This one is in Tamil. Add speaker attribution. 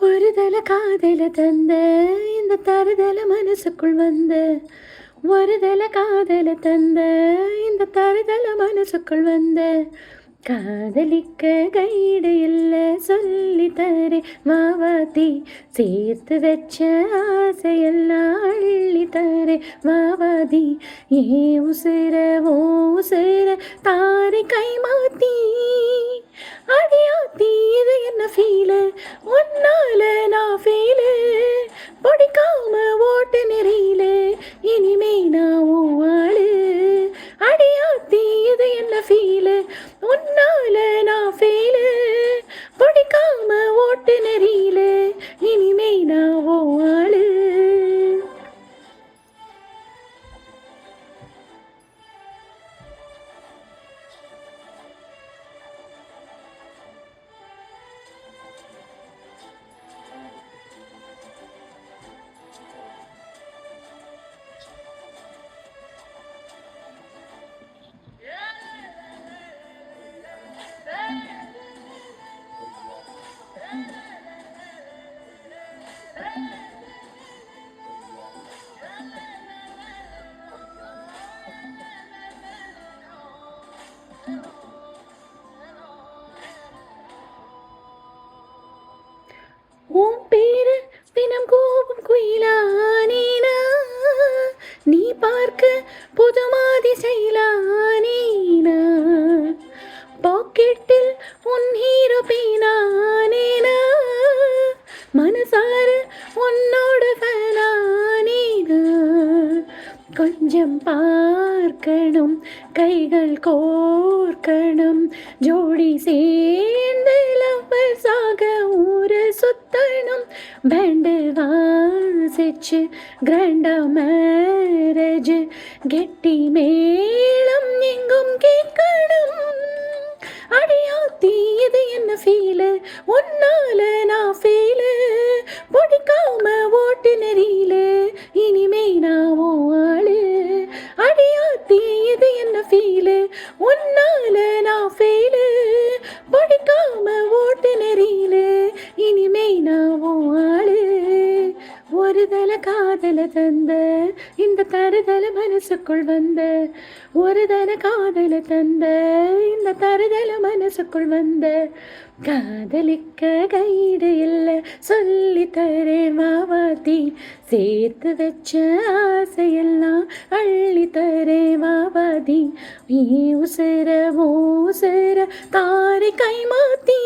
Speaker 1: ஒரு தல காதல தந்த இந்த தருதல மனசுக்குள் வந்த ஒரு தல காதல தந்த இந்த தருதல மனசுக்குள் வந்த காதலிக்க கைடு இல்ல சொல்லி தரே மாவாத்தி சேர்த்து வச்ச ஆசையெல்லாம் அள்ளி தரே மாவாதி ஏ உசிர ஓ உசிர தாரை கை மாத்தி அடியாத்தி இது என்ன ஃபீலு ஒன்னால நான் ஃபீலு பிடிக்காம ஓட்டு நெறியில இனிமே நான் உன் ஆளு அடியாத்தி இது என்ன ஃபீலு ஒன்னால நான் ஃபீலு பிடிக்காம ஓட்டு நெறியில இனிமே நான் உன் ஆளு. உன் பேரு தினம் கோபம் குயிலானேனா நீ பார்க்க புதுமாதி செயலானேனா பாக்கெட்டில் உன் ஹீரோ பீனானேனா மனசார உன்னோட ஃபேனானேனா கொஞ்சம் பார்க்கணும் கைகள் கோர்க்கணும் ஜோடி சேர்ந்து லவ்வர்ஸாக ஊரை சுத்தணும் பேண்டு வாசிச்சு கிராண்டா மேரேஜ் கெட்டி மேளம் எங்கும் கேட்கணும் அடியாத்தி இது என்ன ஃபீலு ஒன்னால நான் ஃபீலு பிடிக்காம ஓட்டு நெறியில இனிமே நான் உன் ஆளு அடியாத்தி இது என்ன ஃபீலு ஒன்னால நான் ஃபீலு பிடிக்காம ஓட்டு நெறியில இனிமே நான் உன் ஆளு. ஒரு தல காதல தந்த இந்த தருதல மனசுக்குள் வந்த ஒரு தல காதல தந்த இந்த தருதல மனசுக்குள் வந்த காதலிக்க கைடு இல்ல சொல்லி தரே மாவாத்தி சேர்த்து வச்ச ஆசையெல்லாம் அள்ளி தரே மாவாதி நீ உசிர ஓ உசிர தாரை கை மாத்தி